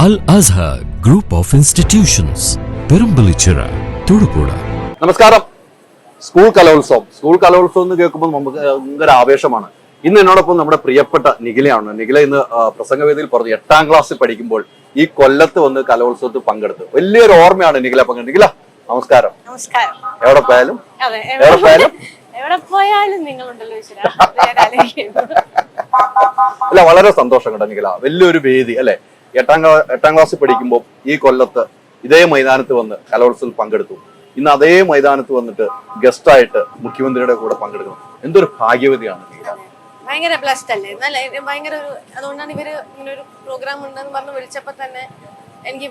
Al-Azhar Group of Institutions, Perambalichira, Thudupuzha. നമസ്കാരം. School കലോത്സവം എന്ന് കേൾക്കുമ്പോൾ നമുക്ക് ഭയങ്കര ആവേശമാണ്. ഇന്ന് എന്നോടൊപ്പം നമ്മുടെ പ്രിയപ്പെട്ട നിഖിലയാണ്. നിഖില ഇന്ന് പ്രസംഗവേദിയിൽ പറഞ്ഞു 8ാം ക്ലാസ്സിൽ പഠിക്കുമ്പോൾ ഈ കൊല്ലത്ത് വന്ന് കലോത്സവത്തിൽ പങ്കെടുത്തു. വലിയൊരു ഓർമ്മയാണ് നിഖില പങ്കെടുത്തത്. നിഖില നമസ്കാരം. എവിടെ പോയാലും നിങ്ങളുണ്ടല്ലോ. അല്ല, വളരെ സന്തോഷം കേട്ടോ നിഖില. വലിയൊരു വേദി അല്ലെ. 8ാം ക്ലാസ്സിൽ പഠിക്കുമ്പോൾ ഈ കൊല്ലത്ത് ഇതേ മൈതാനത്ത് വന്ന് കലോത്സവത്തിൽ പങ്കെടുത്തു. ഇന്ന് അതേ മൈതാനത്ത് വന്നിട്ട് ഗസ്റ്റായിട്ട് മുഖ്യമന്ത്രിയുടെ കൂടെ പങ്കെടുക്കണം. എന്തൊരു ഭാഗ്യവതിയാണ്. ഭയങ്കര ബ്ലസ്ഡ് അല്ലേ. എന്നാലും ഭയങ്കര അതുകൊണ്ടാണ് ഇവര് ഇങ്ങനെ ഒരു പ്രോഗ്രാം ഉണ്ടെന്ന് പറഞ്ഞ് വിളിച്ചപ്പോ തന്നെ എനിക്ക്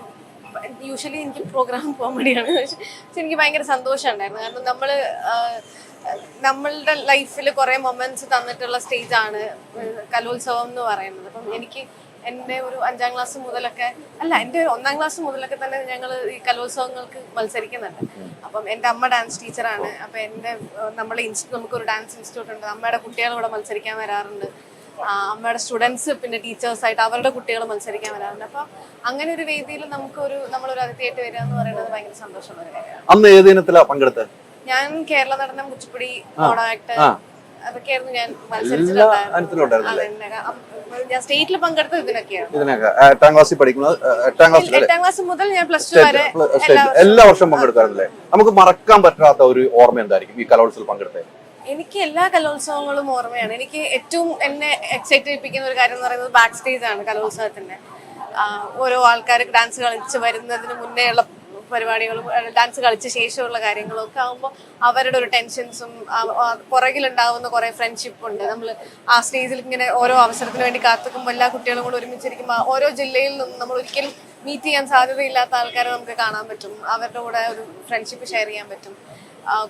യൂഷ്വലി എനിക്ക് പ്രോഗ്രാം പോകാൻ വേണ്ടിയാണ്. പക്ഷെ എനിക്ക് ഭയങ്കര സന്തോഷം ഉണ്ടായിരുന്നു. കാരണം നമ്മളുടെ ലൈഫിൽ കുറെ മൊമെന്റ്സ് തന്നിട്ടുള്ള സ്റ്റേജാണ് കലോത്സവം എന്ന് പറയുന്നത്. അപ്പം എനിക്ക് എൻ്റെ ഒരു 5ാം ക്ലാസ് മുതലൊക്കെ എൻ്റെ 1ാം ക്ലാസ് മുതലൊക്കെ തന്നെ ഞങ്ങൾ ഈ കലോത്സവങ്ങൾക്ക് മത്സരിക്കുന്നുണ്ട്. അപ്പം എൻ്റെ അമ്മ ഡാൻസ് ടീച്ചറാണ്. അപ്പം നമുക്കൊരു ഡാൻസ് ഇൻസ്റ്റിറ്റ്യൂട്ട് ഉണ്ട്. അമ്മയുടെ കുട്ടികൾ ഇവിടെ മത്സരിക്കാൻ വരാറുണ്ട്. അമ്മയുടെ സ്റ്റുഡൻസ് പിന്നെ ടീച്ചേഴ്സായിട്ട് അവരുടെ കുട്ടികൾ മത്സരിക്കാൻ വരാറുണ്ട്. അപ്പം അങ്ങനെ ഒരു വേദിയിൽ നമ്മളൊരു അതിഥിയായിട്ട് വരിക എന്ന് പറയുന്നത് ഭയങ്കര സന്തോഷമുള്ള ഒരു കാര്യമാണ്. അന്ന് ഏത് ഇനത്തിലാണ് പങ്കെടുത്തത്? ഞാൻ കേരള നടനം, കുച്ചിപ്പുടി, മോണോ ആക്ട് അതൊക്കെയായിരുന്നു ഞാൻ മത്സരിച്ചിട്ടുണ്ടായിരുന്നു. ഞാൻ സ്റ്റേറ്റിൽ പങ്കെടുത്തത് ഇതിനൊക്കെയാണ്. 8ാം ക്ലാസ്സിൽ പഠിക്കുന്നത് 8ാം ക്ലാസ് മുതൽ ഞാൻ +2 വരെ എല്ലാ വർഷവും പങ്കെടുക്കാറില്ലേ? നമുക്ക് മറക്കാൻ പറ്റാത്ത ഒരു ഓർമ്മ എന്തായിരിക്കും ഈ കലോത്സവത്തിൽ പങ്കെടുത്തത്? എനിക്ക് എല്ലാ കലോത്സവങ്ങളും ഓർമ്മയാണ്. എനിക്ക് ഏറ്റവും എന്നെ എക്സൈറ്റ് ചെയ്യിപ്പിക്കുന്ന ഒരു കാര്യം എന്ന് പറയുന്നത് ബാക്ക് സ്റ്റേജ് ആണ് കലോത്സവത്തിന്റെ. ഓരോ ആൾക്കാർ ഡാൻസ് കളിച്ച് വരുന്നതിന് മുന്നേ ഉള്ള പരിപാടികളും ഡാൻസ് കളിച്ച ശേഷമുള്ള കാര്യങ്ങളും ഒക്കെ ആകുമ്പോൾ അവരുടെ ഒരു ടെൻഷൻസും പുറകിലുണ്ടാവുന്ന കുറെ ഫ്രണ്ട്ഷിപ്പ് ഉണ്ട്. നമ്മൾ ആ സ്റ്റേജിൽ ഇങ്ങനെ ഓരോ അവസരത്തിന് വേണ്ടി കാത്തുക്കുമ്പോൾ എല്ലാ കുട്ടികളും കൂടെ ഒരുമിച്ചിരിക്കുമ്പോൾ ഓരോ ജില്ലയിൽ നിന്നും നമ്മൾ ഒരിക്കലും മീറ്റ് ചെയ്യാൻ സാധ്യതയില്ലാത്ത ആൾക്കാരെ നമുക്ക് കാണാൻ പറ്റും. അവരുടെ കൂടെ ഒരു ഫ്രണ്ട്ഷിപ്പ് ഷെയർ ചെയ്യാൻ പറ്റും.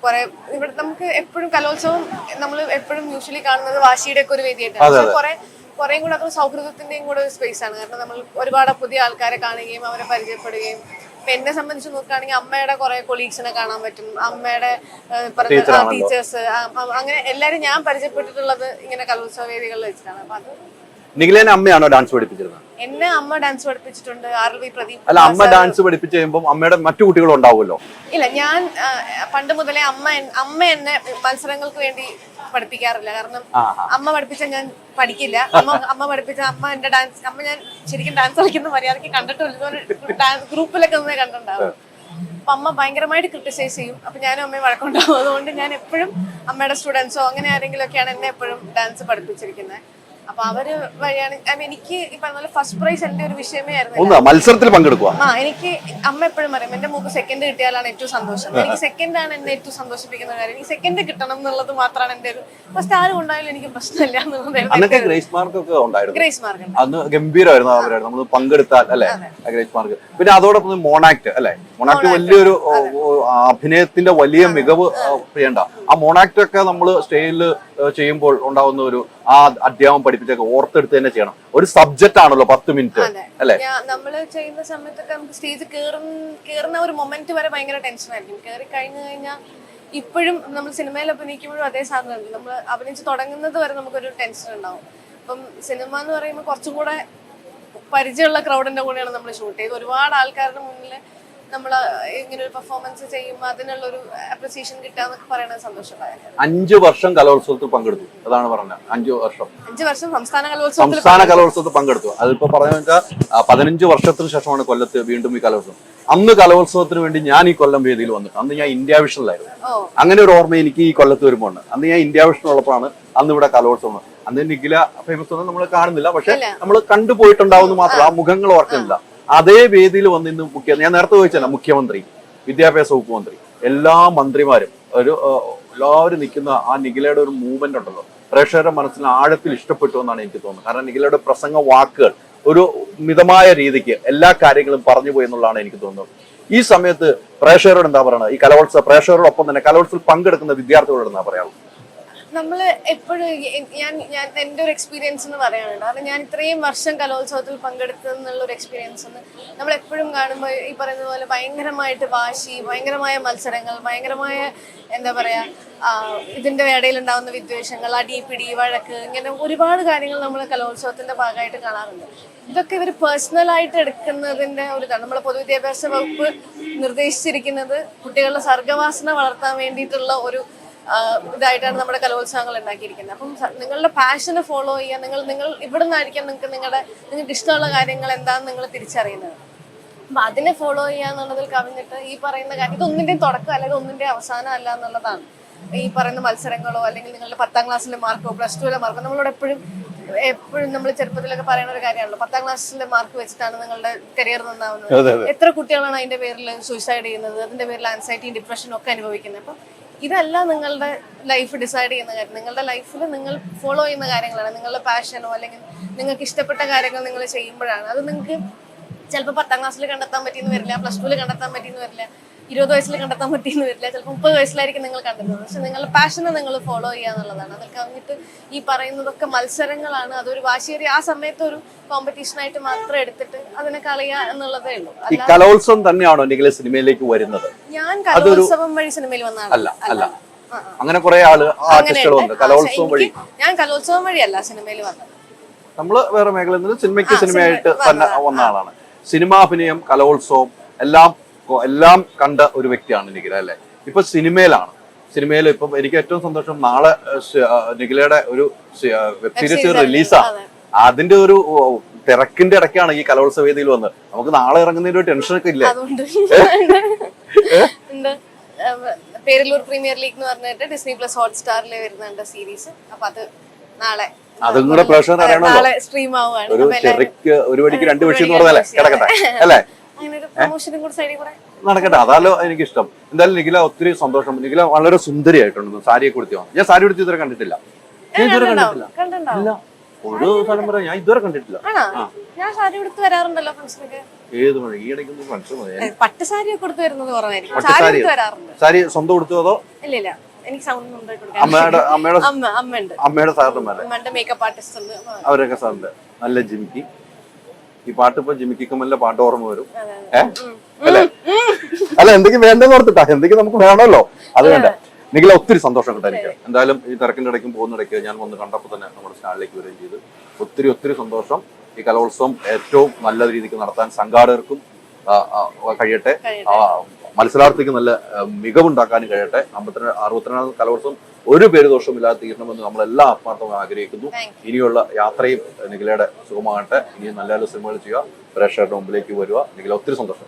കുറെ ഇവിടെ നമുക്ക് എപ്പോഴും കലോത്സവം നമ്മൾ എപ്പോഴും യൂഷ്വലി കാണുന്നത് വാശിയുടെ ഒക്കെ ഒരു വേദിയായിട്ടാണ്. കുറേയും കൂടെ അത് സൗഹൃദത്തിന്റെയും കൂടെ ഒരു സ്പേസ് ആണ്. കാരണം നമ്മൾ ഒരുപാട് പുതിയ ആൾക്കാരെ കാണുകയും അവരെ പരിചയപ്പെടുകയും എന്നെ സംബന്ധിച്ച് നോക്കുകയാണെങ്കിൽ അമ്മയുടെ കുറെ കൊളീഗ്സിനെ കാണാൻ പറ്റും. അമ്മയുടെ ടീച്ചേഴ്സ് അങ്ങനെ എല്ലാരും ഞാൻ പരിചയപ്പെട്ടിട്ടുള്ളത് ഇങ്ങനെ കലോത്സവ വേദികളിൽ വെച്ചിട്ടാണ്. അപ്പൊ അത് നിഖിലേനെ അമ്മയാണോ ഡാൻസ് പഠിപ്പിച്ചിരുന്നത്? എന്നെ അമ്മ ഡാൻസ് പഠിപ്പിച്ചിട്ടുണ്ട്. RV പ്രദീപ്. അല്ല, അമ്മ ഡാൻസ് പഠിപ്പിച്ച് കഴിയുമ്പോൾ അമ്മയുടെ മറ്റു കുട്ടികളും ഉണ്ടാവുമല്ലോ? ഇല്ല, ഞാൻ പണ്ട് മുതലേ അമ്മ എന്നെ മത്സരങ്ങൾക്ക് വേണ്ടി പഠിപ്പിക്കാറില്ല. കാരണം അമ്മ പഠിപ്പിച്ച ഞാൻ പഠിക്കില്ല. അമ്മ പഠിപ്പിച്ച എന്റെ ഡാൻസ് ഞാൻ ശരിക്കും ഡാൻസ് കളിക്കുന്ന മര്യാദക്ക് കണ്ടിട്ടില്ല. ഗ്രൂപ്പിലൊക്കെ ഒന്നേ കണ്ടിട്ടുണ്ടാവും. അപ്പൊ അമ്മ ഭയങ്കരമായിട്ട് ക്രിട്ടിസൈസ് ചെയ്യും. അപ്പൊ ഞാനും അമ്മയും വഴക്കുണ്ടാവും. അതുകൊണ്ട് ഞാൻ എപ്പോഴും അമ്മയുടെ സ്റ്റുഡൻസോ അങ്ങനെ ആരെങ്കിലും ഒക്കെയാണ് എന്നെ എപ്പോഴും ഡാൻസ് പഠിപ്പിച്ചിരിക്കുന്നത്. അപ്പൊ അവര് വഴിയാണ് എനിക്ക് ഈ പറഞ്ഞ ഫസ്റ്റ് പ്രൈസ് എന്റെ ഒരു വിഷയമേ ആയിരുന്നു. മത്സരത്തിൽ പങ്കെടുക്കുക. എനിക്ക് അമ്മ എപ്പോഴും പറയും എന്റെ മോക്ക് സെക്കൻഡ് കിട്ടിയാലാണ് ഏറ്റവും സന്തോഷം. എനിക്ക് സെക്കൻഡ് ആണ് എന്നെ ഏറ്റവും സന്തോഷിപ്പിക്കുന്ന കാര്യം. എനിക്ക് സെക്കൻഡ് കിട്ടണം എന്നുള്ളത് മാത്രമാണ് എന്റെ ഒരു ഫസ്റ്റ്. ആരും ഉണ്ടായാലും എനിക്ക് പ്രശ്നമില്ല എന്നുള്ളത്. ഗ്രേസ് മാർക്ക് ഒക്കെ ഉണ്ടായിരുന്നു. ഗ്രേസ് മാർക്ക് അന്ന് ഗംഭീരമായിരുന്നു. അവരായിരുന്നു നമ്മൾ പങ്കെടുത്താൽ അല്ലെ ഗ്രേസ് മാർക്ക്. പിന്നെ അതോടൊപ്പം മോണാക്ട് അല്ലെ. മോണാക്ട് വലിയൊരു അഭിനയത്തിന്റെ വലിയ മികവ് ചെയ്യണ്ട. ആ മോണാക്ട് ഒക്കെ നമ്മൾ സ്റ്റേജിൽ ചെയ്യുമ്പോൾ ഉണ്ടാവുന്ന ഒരു ആ അധ്യാപനം പഠിപ്പിച്ചൊക്കെ ഓർത്തെടുത്ത് തന്നെ ചെയ്യണം. ഒരു സബ്ജക്റ്റ് ആണല്ലോ 10 മിനിറ്റ് അല്ലെ. നമ്മള് ചെയ്യുന്ന സമയത്തൊക്കെ നമുക്ക് സ്റ്റേജ് കേറുന്ന ഒരു മൊമെന്റ് വരെ ഭയങ്കര ടെൻഷൻ ആയിരിക്കും. കയറി കഴിഞ്ഞാൽ ഇപ്പോഴും നമ്മൾ സിനിമയിൽ അഭിനയിക്കുമ്പോഴും അതേ സാധനം ഉണ്ട്. നമ്മൾ അഭിനയിച്ച് തുടങ്ങുന്നത് വരെ നമുക്കൊരു ടെൻഷൻ ഉണ്ടാവും. അപ്പം സിനിമ എന്ന് പറയുമ്പോൾ കുറച്ചും കൂടെ പരിചയമുള്ള ക്രൗഡിന്റെ കൂടെയാണ് നമ്മൾ ഷൂട്ട് ചെയ്ത്. ഒരുപാട് ആൾക്കാരുടെ മുന്നിൽ നമ്മൾ ഇങ്ങനെ ഒരു പെർഫോമൻസ് ചെയ്യുമ്പോൾ അതിനുള്ളൊരു അപ്രിസിയേഷൻ കിട്ടാന്നൊക്കെ പറയുന്നത് സന്തോഷമായ കാര്യമാണ്. 5 വർഷം കലോത്സവത്തിൽ പങ്കെടുത്തു. അതാണ് പറഞ്ഞത്. 5 വർഷം സംസ്ഥാന കലോത്സവത്തിൽ പങ്കെടുത്തു. അതിപ്പോ പറഞ്ഞു വെച്ചാൽ 15 വർഷത്തിന് ശേഷമാണ് കൊല്ലത്ത് വീണ്ടും ഈ കലോത്സവം. അന്ന് കലോത്സവത്തിന് വേണ്ടി ഞാൻ ഈ കൊല്ലം വേദിയിൽ വന്നിട്ട് അന്ന് ഞാൻ ഇന്ത്യ വിഷനിലായിരുന്നു. അങ്ങനെ ഒരു ഓർമ്മ എനിക്ക് ഈ കൊല്ലത്ത് വരുമ്പോൾ ഉണ്ട്. അന്ന് ഞാൻ ഇന്ത്യ വിഷനുള്ളപ്പോഴാണ് അന്ന് ഇവിടെ കലോത്സവം. അന്ന് നിഖില ഫേമസ് ഒന്നും നമ്മൾ കാണുന്നില്ല. പക്ഷെ നമ്മൾ കണ്ടുപോയിട്ടുണ്ടാവുന്ന മാത്രം ആ മുഖങ്ങൾ ഓർക്കുന്നില്ല. അതേ വേദിയിൽ വന്ന് ഇന്ന് ഞാൻ നേരത്തെ ചോദിച്ചല്ല, മുഖ്യമന്ത്രി, വിദ്യാഭ്യാസ വകുപ്പ് മന്ത്രി, എല്ലാ മന്ത്രിമാരും എല്ലാവരും നിൽക്കുന്ന ആ നിഖിലയുടെ ഒരു മൂവ്മെന്റ് ഉണ്ടല്ലോ, പ്രേക്ഷകരുടെ മനസ്സിന് ആഴത്തിൽ ഇഷ്ടപ്പെട്ടു എന്നാണ് എനിക്ക് തോന്നുന്നത്. കാരണം നിഖിലയുടെ പ്രസംഗ വാക്കുകൾ ഒരു മിതമായ രീതിക്ക് എല്ലാ കാര്യങ്ങളും പറഞ്ഞു പോയി എന്നുള്ളതാണ് എനിക്ക് തോന്നുന്നത്. ഈ സമയത്ത് പ്രേക്ഷകരോട് എന്താ പറയുന്നത്? ഈ പ്രേക്ഷകരോടൊപ്പം തന്നെ കലോത്സവത്തിൽ പങ്കെടുക്കുന്ന വിദ്യാർത്ഥികളോട് എന്താ പറയാനുള്ളത്? നമ്മൾ എപ്പോഴും ഞാൻ എൻ്റെ ഒരു എക്സ്പീരിയൻസ് എന്ന് പറയാനുണ്ട്. കാരണം ഞാൻ ഇത്രയും വർഷം കലോത്സവത്തിൽ പങ്കെടുത്തെന്നുള്ള ഒരു എക്സ്പീരിയൻസ് നമ്മൾ എപ്പോഴും കാണുമ്പോൾ ഈ പറയുന്ന പോലെ ഭയങ്കരമായിട്ട് വാശി, ഭയങ്കരമായ മത്സരങ്ങൾ, ഭയങ്കരമായ എന്താ പറയുക ഇതിൻ്റെ ഇടയിലുണ്ടാകുന്ന വിദ്വേഷങ്ങൾ, അടിപിടി, വഴക്ക്, ഇങ്ങനെ ഒരുപാട് കാര്യങ്ങൾ നമ്മൾ കലോത്സവത്തിൻ്റെ ഭാഗമായിട്ട് കാണാറുണ്ട്. ഇതൊക്കെ ഇവർ പേഴ്സണലായിട്ട് എടുക്കുന്നതിൻ്റെ ഒരു ഇതാണ്. നമ്മളെ പൊതുവിദ്യാഭ്യാസ വകുപ്പ് നിർദ്ദേശിച്ചിരിക്കുന്നത് കുട്ടികളുടെ സർഗ്ഗവാസന വളർത്താൻ വേണ്ടിയിട്ടുള്ള ഒരു ഇതായിട്ടാണ് നമ്മുടെ കലോത്സവങ്ങൾ ഉണ്ടാക്കിയിരിക്കുന്നത്. അപ്പം നിങ്ങളുടെ പാഷനെ ഫോളോ ചെയ്യുക, നിങ്ങൾ ഇവിടെ നിന്നായിരിക്കാം നിങ്ങൾക്ക് ഇഷ്ടമുള്ള കാര്യങ്ങൾ എന്താണെന്ന് നിങ്ങൾ തിരിച്ചറിയുന്നത്. അപ്പം അതിനെ ഫോളോ ചെയ്യുക എന്നുള്ളതിൽ കവിഞ്ഞിട്ട് ഈ പറയുന്ന കാര്യം ഇതൊന്നിൻ്റെയും തുടക്കം അല്ലെങ്കിൽ ഒന്നിൻ്റെയും അവസാനം അല്ല എന്നുള്ളതാണ്. ഈ പറയുന്ന മത്സരങ്ങളോ അല്ലെങ്കിൽ നിങ്ങളുടെ 10ാം ക്ലാസ്സിലെ മാർക്കോ പ്ലസ് 2 മാർക്കോ നമ്മളോട് എപ്പോഴും നമ്മൾ ചെറുപ്പത്തിലൊക്കെ പറയുന്ന ഒരു കാര്യമാണല്ലോ, 10ാം ക്ലാസ്സിലെ മാർക്ക് വെച്ചിട്ടാണ് നിങ്ങളുടെ കരിയർ നന്നാവുന്നത്. എത്ര കുട്ടികളാണ് അതിന്റെ പേരിൽ സൂയിസൈഡ് ചെയ്യുന്നത്, അതിന്റെ പേരിൽ ആൻസൈറ്റിയും ഡിപ്രഷനും ഒക്കെ അനുഭവിക്കുന്നത്. അപ്പം ഇതല്ല നിങ്ങളുടെ ലൈഫ് ഡിസൈഡ് ചെയ്യുന്ന കാര്യം. നിങ്ങളുടെ ലൈഫിൽ നിങ്ങൾ ഫോളോ ചെയ്യുന്ന കാര്യങ്ങളാണ്. നിങ്ങളുടെ പാഷനോ അല്ലെങ്കിൽ നിങ്ങൾക്ക് ഇഷ്ടപ്പെട്ട കാര്യങ്ങൾ നിങ്ങൾ ചെയ്യുമ്പോഴാണ് അത് നിങ്ങൾക്ക് ചിലപ്പോൾ 10ാം ക്ലാസ്സിൽ കണ്ടെത്താൻ പറ്റിയെന്ന് വരില്ല, പ്ലസ് 2 കണ്ടെത്താൻ പറ്റിയെന്ന് വരില്ല, 20 വയസ്സിൽ കണ്ടെത്താൻ പറ്റിയെന്ന് വരില്ല, ചിലപ്പോൾ 30 വയസ്സിലായിരിക്കും നിങ്ങൾ കണ്ടെത്തുന്നത്. പക്ഷെ നിങ്ങളുടെ പാഷനെ നിങ്ങൾ ഫോളോ ചെയ്യുക എന്നുള്ളതാണ്. അതിൽ കവിഞ്ഞിട്ട് ഈ പറയുന്നതൊക്കെ മത്സരങ്ങളാണ്. അതൊരു വാശിയേറിയ ആ സമയത്ത് ഒരു കോമ്പറ്റീഷനായിട്ട് മാത്രം എടുത്തിട്ട് അതിനെ കളയുക എന്നുള്ളതേ ഉള്ളൂ. ഈ കലോത്സവം തന്നെയാണോ നിങ്ങളെ സിനിമയിലേക്ക് വരുന്നത്? ഞാൻ കലോത്സവം വഴി സിനിമയിൽ വന്നതാണ്. അല്ല അങ്ങനെ കുറെ ആർട്ടിസ്റ്റുകളുണ്ട് കലോത്സവം വഴി. ഞാൻ കലോത്സവം വഴിയല്ല സിനിമയിൽ വന്നത്. നമ്മള് വേറെ മേഖലയിൽ നിന്ന് സിനിമയ്ക്ക് സിനിമയായിട്ട് തന്നെ വന്ന ആളാണ്. സിനിമാഭിനയം, കലോത്സവം എല്ലാം കണ്ട ഒരു വ്യക്തിയാണ് നിഖില അല്ലേ? ഇപ്പൊ സിനിമയിൽ ഇപ്പം എനിക്ക് ഏറ്റവും സന്തോഷം, നാളെ നിഖിലയുടെ ഒരു വെബ് സീരീസ് റിലീസാണ്. അതിന്റെ ഒരു തിരക്കിന്റെ ഇടയ്ക്കാണ് ഈ കലോത്സവ വേദിയിൽ വന്നത്. നമുക്ക് നാളെ ഇറങ്ങുന്നതിന്റെ ഒരു ടെൻഷനൊക്കെ ഇല്ലേ? പേരല്ലൂർ പ്രീമിയർ ലീഗ് എന്ന് പറഞ്ഞിട്ട് ഡിസ്നി പ്ലസ് ഹോട്ട്സ്റ്റാറിൽ വരുന്നുണ്ട് സീരീസ്. അപ്പൊ അത് നാളെ അതും കൂടെ പ്രേക്ഷകർ അറിയണമല്ലോ. സ്ട്രീം ആവുകയാണ്. ഒരു വടിക്ക് 2 വിഷയം എന്ന് പറഞ്ഞാലേ കിടക്കട്ടെ അല്ലേ? നടക്കട്ടെ, അതാലോ എനിക്കിഷ്ടം. എന്തായാലും നിഖില ഒത്തിരി സന്തോഷം. നിഖില വളരെ സുന്ദരിയായിട്ടുണ്ട്. സാരിയെ കൊടുത്തി വന്നു. ഞാൻ സാരി കൊടുത്ത് ഇതുവരെ കണ്ടിട്ടില്ല. ഇല്ല, ഒരു സ്ഥലം പറയാം, ഞാൻ ഇതുവരെ കണ്ടിട്ടില്ല. ഞാൻ സാരി കൊടുത്ത് വരാറുണ്ടല്ലോ ഫംഗ്ഷനൊക്കെ. ഏത് മഴ ഈ ഇടയ്ക്ക് ഫംഗ്ഷൻ പട്ട് സാരിയൊക്കെ കൊടുത്ത് വരുന്നത് കുറവായിരിക്കും. സാരി സ്വന്തം കൊടുത്തു അതോ? ഇല്ല, എനിക്ക് സൗണ്ട് അമ്മയുടെ സാറിന്റെ മേക്കപ്പ് ആർട്ടിസ്റ്റ് ഉണ്ട്, അവരൊക്കെ സാറിന്റെ നല്ല ജിമിക്കി. ഈ പാട്ട് ഇപ്പൊ ജിമിക്കി കമ്മലിന്റെ പാട്ട് ഓർമ്മ വരും. അല്ല എന്തെങ്കിലും വേണ്ടെന്ന് ഓർത്തിട്ടാ, എന്തെങ്കിലും നമുക്ക് വേണമല്ലോ, അത് വേണ്ട. നിഖില ഒത്തിരി സന്തോഷം കേട്ടോ എനിക്ക്. എന്തായാലും ഈ തിരക്കിന്റെ ഇടയ്ക്കും പോകുന്നിടയ്ക്ക് ഞാൻ വന്ന് കണ്ടപ്പോൾ തന്നെ നമ്മുടെ ചാനലിലേക്ക് വരികയും ചെയ്ത് ഒത്തിരി സന്തോഷം. ഈ കലോത്സവം ഏറ്റവും നല്ല രീതിക്ക് നടത്താൻ സംഘാടകർക്കും കഴിയട്ടെ, മത്സരാർത്ഥിക്ക് നല്ല മികവുണ്ടാക്കാനും കഴിയട്ടെ. 62 കലോത്സവം ഒരു പേര് ദോഷമില്ലാതെ തീരണമെന്ന് നമ്മളെല്ലാം ആത്മാർത്ഥമായി ആഗ്രഹിക്കുന്നു. ഇനിയുള്ള യാത്രയും നിഖിലയുടെ സുഖമാകട്ടെ. ഇനി നല്ല സിനിമകൾ ചെയ്യുക, പ്രേക്ഷകരുടെ മുമ്പിലേക്ക് വരിക. നിഖില ഒത്തിരി സന്തോഷം.